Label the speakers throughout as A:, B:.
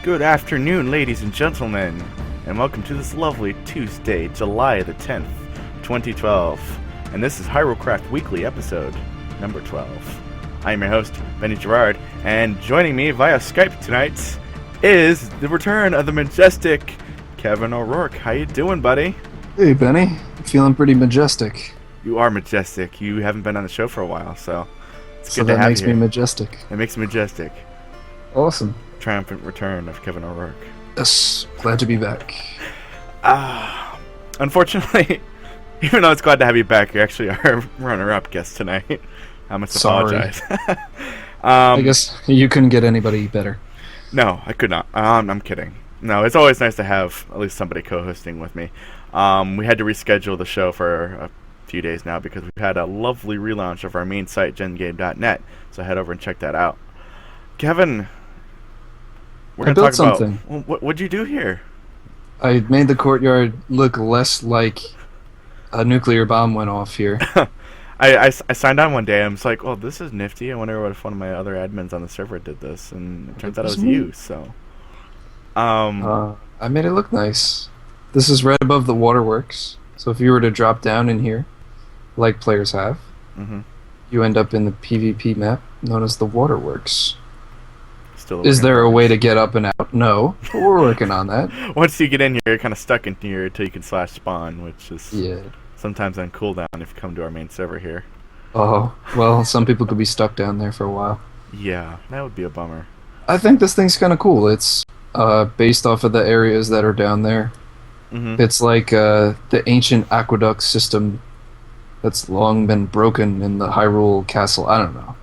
A: Good afternoon, ladies and gentlemen, and welcome to this lovely Tuesday, July the 10th, 2012. And this is Hyrulecraft Weekly episode number 12. I am your host, Benny Gerard, and joining me via Skype tonight is the return of the majestic Kevin ORourke. How you doing, buddy?
B: Hey, Benny. I'm feeling pretty majestic.
A: You are majestic. You haven't been on the show for a while, so it's
B: So
A: good to
B: that
A: have
B: makes
A: you
B: me
A: here.
B: majestic.
A: It makes me majestic.
B: Awesome.
A: Triumphant return of Kevin ORourke.
B: Yes, glad to be back.
A: Unfortunately, even though it's glad to have you back, you're actually our runner-up guest tonight. I must apologize.
B: I guess you couldn't get anybody better.
A: No, I could not. I'm kidding. No, it's always nice to have at least somebody co-hosting with me. We had to reschedule the show for a few days now because we've had a lovely relaunch of our main site, gengame.net, so head over and check that out. Kevin, we're going to talk
B: something.
A: about what'd you do here?
B: I made the courtyard look less like a nuclear bomb went off here.
A: I signed on one day and I was like, well, this is nifty. I wonder what if one of my other admins on the server did this, and it turns out it was you, so.
B: I made it look nice. This is right above the Waterworks, so if you were to drop down in here, like players have, you end up in the PvP map known as the Waterworks. Is there a way to get up and out? No, but we're working on that.
A: Once you get in here, you're kind of stuck in here until you can /spawn, which is sometimes on cooldown if you come to our main server here.
B: Oh, well, some people could be stuck down there for a while.
A: Yeah, that would be a bummer.
B: I think this thing's kind of cool. It's based off of the areas that are down there. It's like the ancient aqueduct system that's long been broken in the Hyrule Castle. I don't know.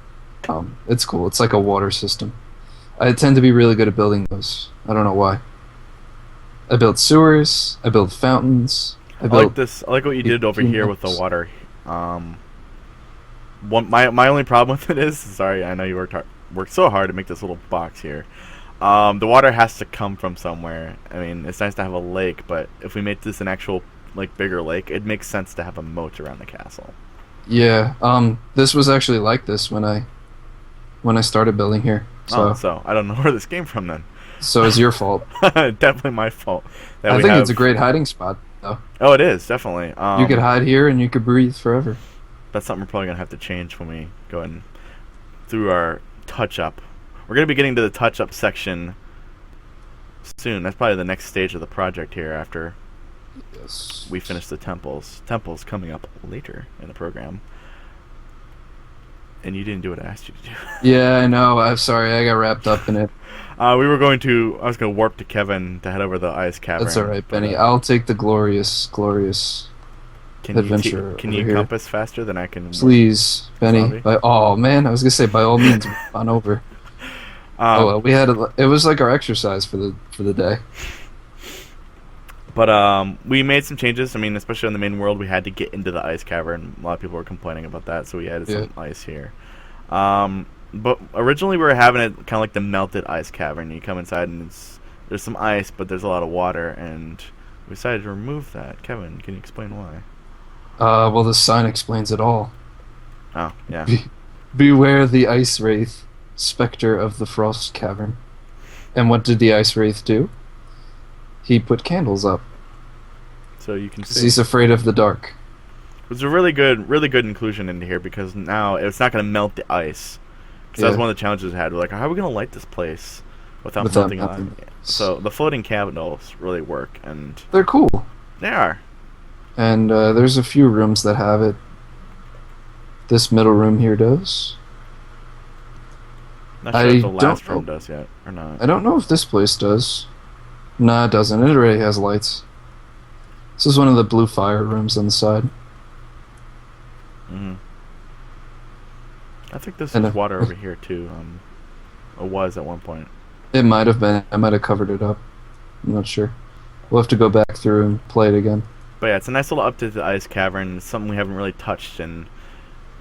B: It's cool. It's like a water system. I tend to be really good at building those. I don't know why. I built sewers. I built fountains.
A: I like this. I like what you did over here with the water. My only problem with it is, sorry, I know you worked so hard to make this little box here. The water has to come from somewhere. I mean, it's nice to have a lake, but if we make this an actual bigger lake, it makes sense to have a moat around the castle.
B: Yeah. This was actually like this when I started building here.
A: So I don't know where this came from then.
B: So it's your fault.
A: Definitely my fault.
B: I think it's a great hiding spot, though.
A: Oh, it is, definitely.
B: You could hide here and you could breathe forever.
A: That's something we're probably going to have to change when we go in through our touch-up. We're going to be getting to the touch-up section soon. That's probably the next stage of the project here after we finish the temples. Temples coming up later in the program. And you didn't do what I asked you to do.
B: Yeah, I know. I'm sorry. I got wrapped up in it.
A: I was going to warp to Kevin to head over the ice cavern.
B: That's all right, Benny. I'll take the glorious adventure.
A: Can you compass faster than I can?
B: Please, Benny. Oh man, I was gonna say by all means on over. Well, it was like our exercise for the day.
A: But we made some changes. I mean, especially in the main world, we had to get into the ice cavern. A lot of people were complaining about that, so we added some ice here. But originally we were having it kind of like the melted ice cavern. You come inside and there's some ice, but there's a lot of water, and we decided to remove that. Kevin, can you explain why?
B: Well, the sign explains it all.
A: Oh, yeah.
B: Beware the ice wraith, specter of the frost cavern. And what did the ice wraith do? He put candles up.
A: So you can see.
B: He's afraid of the dark.
A: It was a really good inclusion into here because now it's not going to melt the ice. Because that was one of the challenges we had. We're like, how are we going to light this place without melting ice? So the floating candles really work, and
B: they're cool.
A: They are.
B: And there's a few rooms that have it. This middle room here does.
A: Not sure if the last room does yet or not.
B: I don't know if this place does. Nah, it doesn't. It already has lights. This is one of the blue fire rooms on the side.
A: I think this is water over here too. It was at one point.
B: It might have been. I might have covered it up. I'm not sure. We'll have to go back through and play it again.
A: But yeah, it's a nice little update to the ice cavern. It's something we haven't really touched in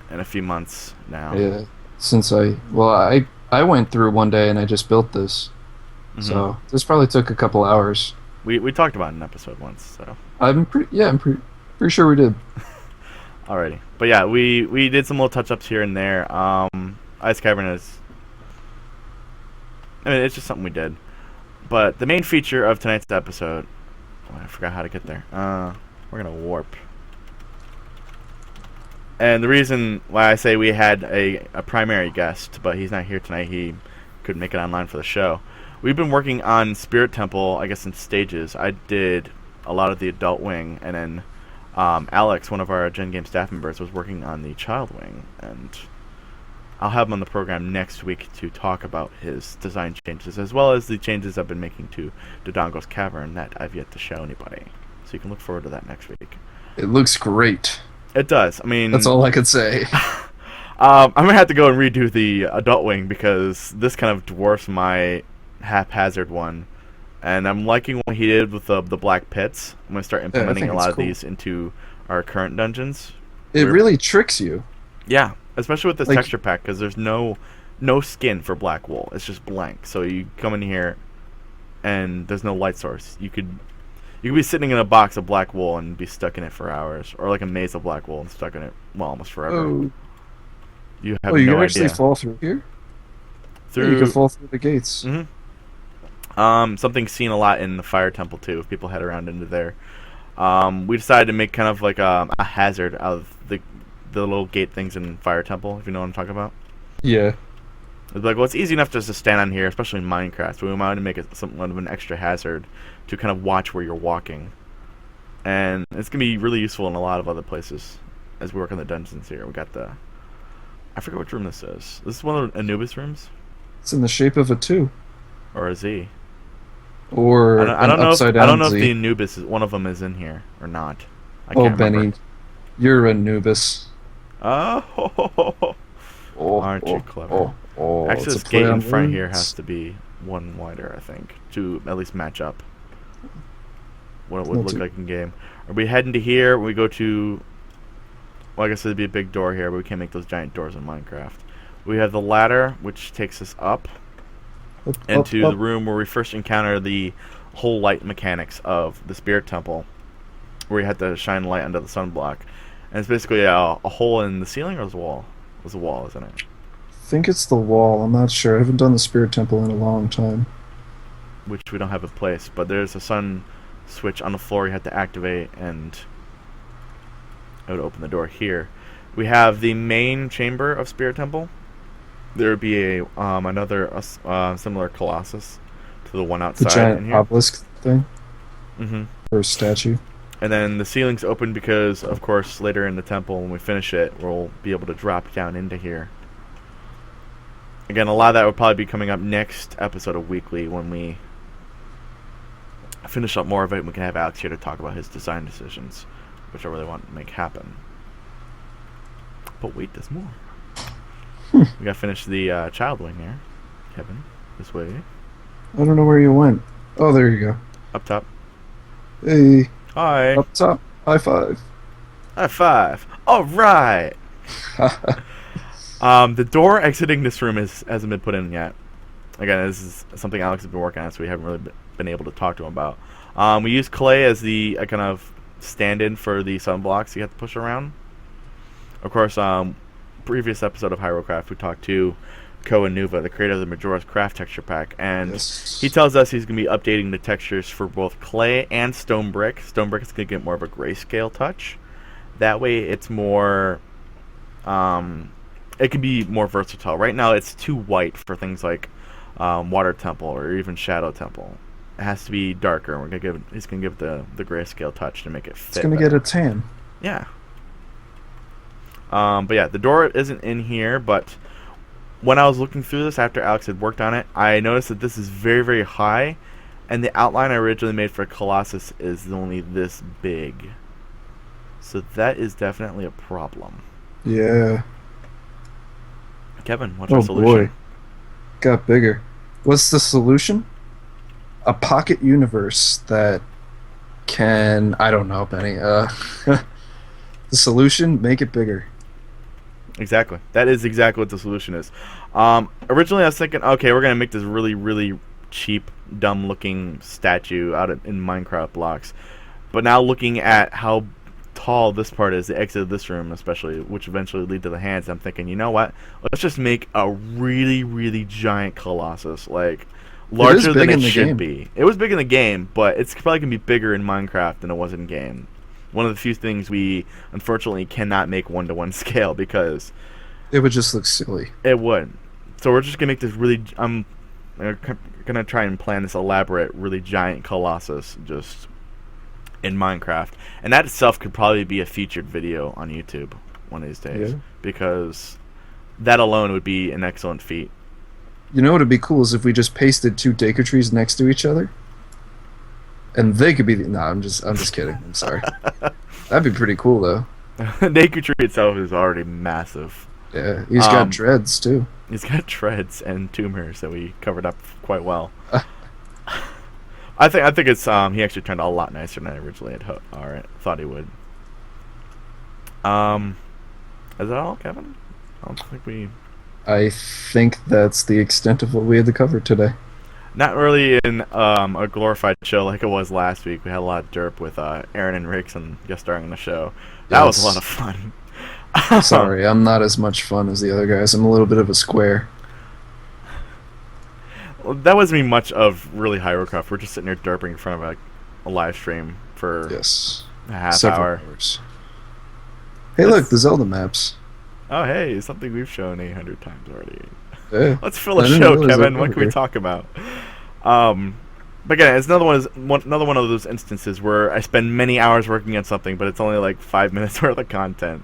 A: a few months now.
B: Yeah, since I went through one day and I just built this. So this probably took a couple hours.
A: We talked about it in an episode once, so
B: I'm pretty sure we did.
A: Alrighty, but yeah, we did some little touch-ups here and there. Ice Cavern is, I mean, it's just something we did. But the main feature of tonight's episode... Oh, I forgot how to get there. We're going to warp. And the reason why I say we had a primary guest, but he's not here tonight, he couldn't make it online for the show. We've been working on Spirit Temple, I guess, in stages. I did a lot of the adult wing, and then Alex, one of our Gen Game staff members, was working on the child wing, and I'll have him on the program next week to talk about his design changes, as well as the changes I've been making to Dodongo's Cavern that I've yet to show anybody. So you can look forward to that next week.
B: It looks great.
A: It does. I mean...
B: That's all I could say.
A: I'm going to have to go and redo the adult wing, because this kind of dwarfs my haphazard one. And I'm liking what he did with the black pits. I'm going to start implementing a lot of these into our current dungeons.
B: It really tricks you.
A: Yeah, especially with this texture pack, because there's no skin for black wool. It's just blank. So you come in here, and there's no light source. You could be sitting in a box of black wool and be stuck in it for hours, or like a maze of black wool and stuck in it, well, almost forever.
B: Oh.
A: You have
B: you
A: no
B: can actually
A: idea.
B: fall through here?
A: Through,
B: you can fall through the gates.
A: Mm-hmm. Something seen a lot in the Fire Temple, too, if people head around into there. We decided to make kind of like a hazard out of the little gate things in Fire Temple, if you know what I'm talking about.
B: Yeah.
A: It's like, well, it's easy enough just to stand on here, especially in Minecraft, but we wanted to make it somewhat of an extra hazard to kind of watch where you're walking. And it's going to be really useful in a lot of other places as we work on the dungeons here. We got the... I forget which room this is. This is one of the Anubis rooms?
B: It's in the shape of a 2.
A: Or a Z.
B: Or
A: I don't know if
B: Z.
A: the Anubis, one of them is in here or not. I
B: can't
A: remember.
B: Benny, you're Anubis.
A: Oh, aren't you clever? Actually, this gate in front here has to be one wider, I think, to at least match up what it would look like in game. Are we heading to here? We go to... Well, I guess there'd be a big door here, but we can't make those giant doors in Minecraft. We have the ladder, which takes us up into the room where we first encounter the whole light mechanics of the Spirit Temple, where you have to shine light under the sunblock. And it's basically a hole in the ceiling, or is it a wall? It's a wall, isn't it?
B: I think it's the wall. I'm not sure. I haven't done the Spirit Temple in a long time.
A: Which we don't have in place, but there's a sun switch on the floor you have to activate, and I would open the door here. We have the main chamber of Spirit Temple. There would be another similar Colossus to the one outside.
B: The giant
A: in here.
B: obelisk thing?
A: Mm-hmm.
B: Or statue?
A: And then the ceiling's open because, of course, later in the temple, when we finish it, we'll be able to drop down into here. Again, a lot of that will probably be coming up next episode of Weekly when we finish up more of it, and we can have Alex here to talk about his design decisions, which I really want to make happen. But wait, there's more. We gotta finish the child wing here. Kevin, this way.
B: I don't know where you went. Oh, there you go.
A: Up top.
B: Hey.
A: Hi.
B: Up top. High five.
A: High five. All right. The door exiting this room hasn't been put in yet. Again, this is something Alex has been working on, so we haven't really been able to talk to him about. We use clay as the kind of stand-in for the sunblocks you have to push around. Of course, previous episode of Hyrulecraft, we talked to Ko and Nuva, the creator of the Majora's Craft texture pack, and he tells us he's going to be updating the textures for both clay and stone brick. Stone brick is going to get more of a grayscale touch. That way, it's more... it can be more versatile. Right now, it's too white for things like Water Temple or even Shadow Temple. It has to be darker. We're gonna he's going to give it the grayscale touch to make it fit.
B: It's going to get a tan.
A: Yeah. But yeah, the door isn't in here, but when I was looking through this after Alex had worked on it, I noticed that this is very, very high, and the outline I originally made for Colossus is only this big. So that is definitely a problem.
B: Yeah.
A: Kevin, what's your solution?
B: Oh boy. Got bigger. What's the solution? A pocket universe that can... I don't know, Benny. The solution, make it bigger.
A: Exactly. That is exactly what the solution is. Originally, I was thinking, okay, we're going to make this really, really cheap, dumb-looking statue out in Minecraft blocks. But now looking at how tall this part is, the exit of this room especially, which eventually lead to the hands, I'm thinking, you know what? Let's just make a really, really giant Colossus. Like, larger than
B: big in
A: it
B: the
A: should
B: game.
A: be. It was big in the game, but it's probably going to be bigger in Minecraft than it was in game. One of the few things we, unfortunately, cannot make one-to-one scale because...
B: It would just look silly.
A: It would. So we're just going to make this really... I'm going to try and plan this elaborate, really giant Colossus just in Minecraft. And that itself could probably be a featured video on YouTube one of these days. Yeah. Because that alone would be an excellent feat.
B: You know what would be cool is if we just pasted 2 Deku trees next to each other, and they could be. No, I'm just kidding. I'm sorry. That'd be pretty cool though.
A: Deku tree itself is already massive.
B: Yeah, he's got dreads too.
A: He's got dreads and tumors that we covered up quite well. I think it's he actually turned out a lot nicer than I originally had thought he would. Is that all, Kevin? I don't think we.
B: I think that's the extent of what we had to cover today.
A: Not really in a glorified show like it was last week. We had a lot of derp with Aaron and Riggs and guest starring on the show. That was a lot of fun.
B: Sorry, I'm not as much fun as the other guys. I'm a little bit of a square.
A: Well, that wasn't me much of really Hyrulecraft. We're just sitting there derping in front of a live stream for a half hour.
B: Hours. Hey, look, the Zelda maps.
A: Oh, hey, something we've shown 800 times already.
B: Yeah.
A: Let's fill a show, Kevin. What can we talk about? But again, it's another one of those instances where I spend many hours working on something, but it's only like 5 minutes worth of content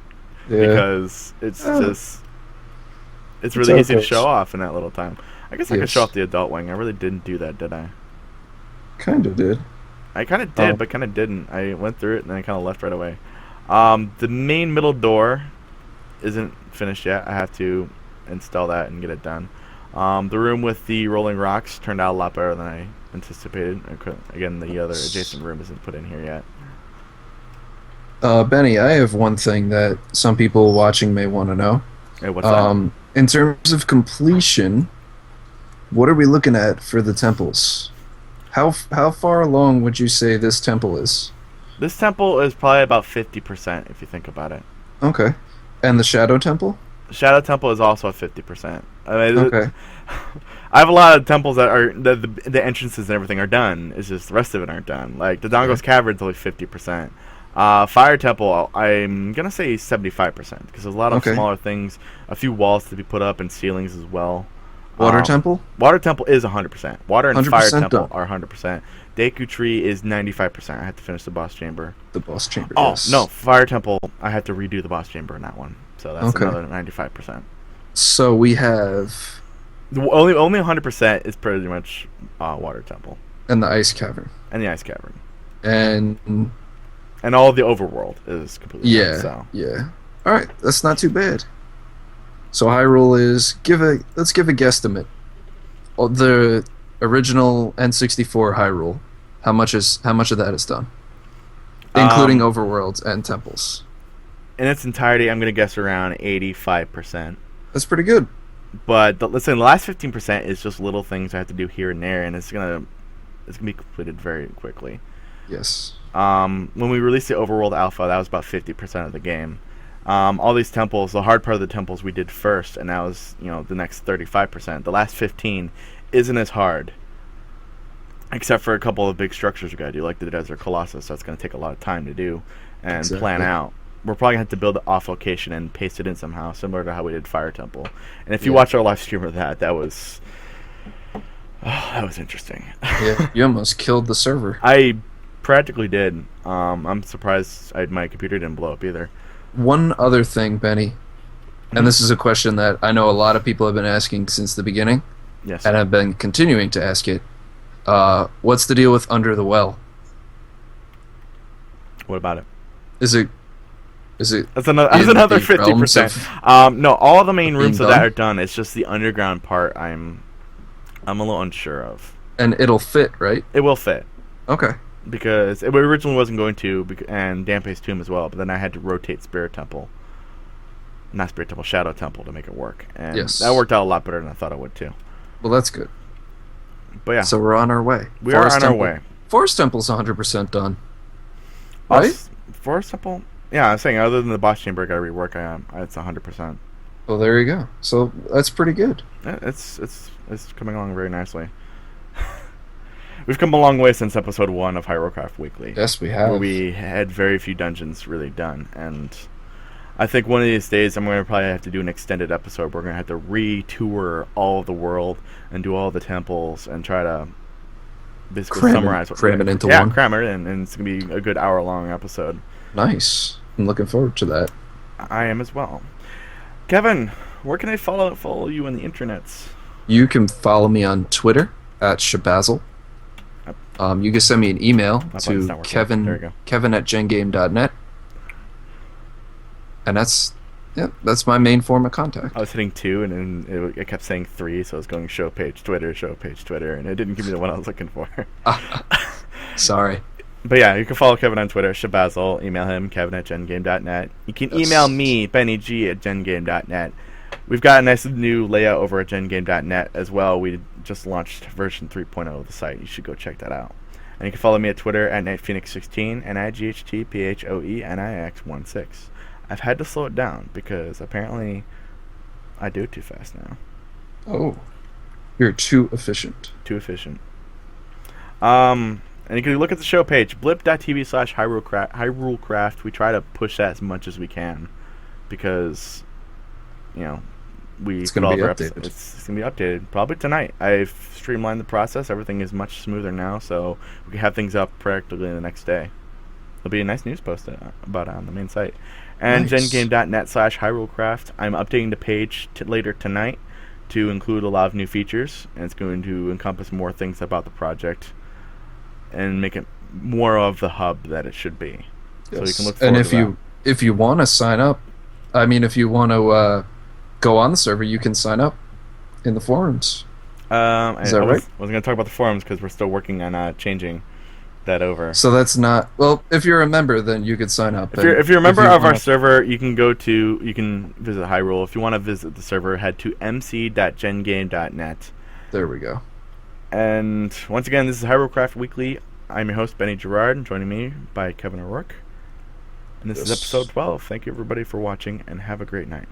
A: because it's really easy to show off in that little time. I guess I could show off the adult wing. I really didn't do that, did I?
B: Kind of did.
A: I kind of did, but kind of didn't. I went through it and then I kind of left right away. The main middle door isn't finished yet. I have to install that and get it done. The room with the rolling rocks turned out a lot better than I anticipated. Again, the other adjacent room isn't put in here yet.
B: Benny, I have one thing that some people watching may want to know.
A: Hey, what's that?
B: In terms of completion, what are we looking at for the temples? How far along would you say this temple is?
A: This temple is probably about 50% if you think about it.
B: Okay. And the Shadow Temple?
A: The Shadow Temple is also at 50%. I mean,
B: okay.
A: I have a lot of temples that are the entrances and everything are done. It's just the rest of it aren't done. Like the Dongo's Cavern is only 50%. Fire Temple, I'm gonna say 75% because there's a lot of smaller things, a few walls to be put up and ceilings as well.
B: Water Temple?
A: Water Temple is 100%. Water and Fire Temple
B: done.
A: are 100%. Deku Tree is 95%. I have to finish the boss chamber.
B: The boss chamber.
A: Oh
B: yes.
A: no, Fire Temple. I have to redo the boss chamber in that one. So that's another 95%.
B: So we have
A: only 100% is pretty much Water Temple.
B: And the Ice Cavern.
A: And the Ice Cavern.
B: And
A: all of the overworld is completely done, so.
B: Yeah. All right, that's not too bad. So Hyrule is let's give a guesstimate. The original N64 Hyrule, how much of that is done, including overworlds and temples?
A: In its entirety, I'm gonna guess around 85%.
B: That's pretty good.
A: But let's say the last 15% is just little things I have to do here and there, and it's gonna be completed very quickly.
B: Yes.
A: When we released the Overworld Alpha, that was about 50% of the game. All these temples, the hard part of the temples we did first, and that was the next 35%. The last 15 isn't as hard, except for a couple of big structures we gotta do, like the Desert Colossus. That's gonna take a lot of time to do and plan out. We're probably gonna have to build it off location and paste it in somehow, similar to how we did Fire Temple. And if you watch our live stream of that was interesting.
B: Yeah, you almost killed the server.
A: I practically did. I'm surprised my computer didn't blow up either.
B: One other thing, Benny, and this is a question that I know a lot of people have been asking since the beginning.
A: Yes.
B: And have been continuing to ask it. What's the deal with Under the Well?
A: What about it?
B: Is it?
A: That's another 50%. No, all the main rooms of that are done. It's just the underground part I'm a little unsure of.
B: And it'll fit, right?
A: It will fit.
B: Okay.
A: Because it originally wasn't going to, and Dampé's Tomb as well, but then I had to rotate Spirit Temple. Not Spirit Temple, Shadow Temple to make it work. And that worked out a lot better than I thought it would too.
B: Well, that's good.
A: But yeah.
B: So we're on our way.
A: We are on our way.
B: Forest Temple's 100% done. Right?
A: Forest Temple? Yeah, I'm saying other than the boss chamber I gotta rework, it's 100%.
B: Well, there you go. So that's pretty good.
A: Yeah, it's coming along very nicely. we've come a long way since episode 1 of Hyrulecraft Weekly.
B: Yes, we have.
A: Where we had very few dungeons really done, and I think one of these days I'm going to probably have to do an extended episode. We're going to have to re-tour all of the world and do all the temples and try to basically summarize.
B: Cram it into one.
A: Yeah, cram it in, and it's going to be a good hour-long episode.
B: Nice. I'm looking forward to that.
A: I am as well. Kevin, where can I follow you on the internets?
B: You can follow me on Twitter at Shabazzle. You can send me an email to Kevin at gengame.net. And that's my main form of contact.
A: I was hitting 2, and then it kept saying 3, so I was going show page Twitter, and it didn't give me the one I was looking for.
B: Sorry.
A: But yeah, you can follow Kevin on Twitter, Shabazzle. Email him, Kevin at gengame.net. You can email me, BennyG at gengame.net. We've got a nice new layout over at gengame.net as well. We just launched version 3.0 of the site. You should go check that out. And you can follow me at Twitter at NightPhoenix16 and at GHTPHOENIX16. I've had to slow it down because apparently I do it too fast now.
B: Oh. You're too efficient.
A: Too efficient. And you can look at the show page, blip.tv/Hyrulecraft. We try to push that as much as we can because,
B: it's going to be updated.
A: It's going to be updated probably tonight. I've streamlined the process. Everything is much smoother now, so we can have things up practically the next day. There'll be a nice news post about it on the main site. And
B: nice.
A: gengame.net/Hyrulecraft. I'm updating the page later tonight to include a lot of new features, and it's going to encompass more things about the project and make it more of the hub that it should be.
B: Yes.
A: So you can look forward to that.
B: If you want to sign up, if you want to go on the server, you can sign up in the forums. Is that right? I wasn't
A: going to talk about the forums because we're still working on changing that over.
B: So that's not... Well, if you're a member, then you could sign up.
A: If you're a member of our server, you can visit Hyrule. If you want to visit the server, head to mc.gengame.net.
B: There we go.
A: And once again, this is Hyrulecraft Weekly. I'm your host, Benny Gerard, and joining me by Kevin ORourke. And this is episode 12. Thank you, everybody, for watching, and have a great night.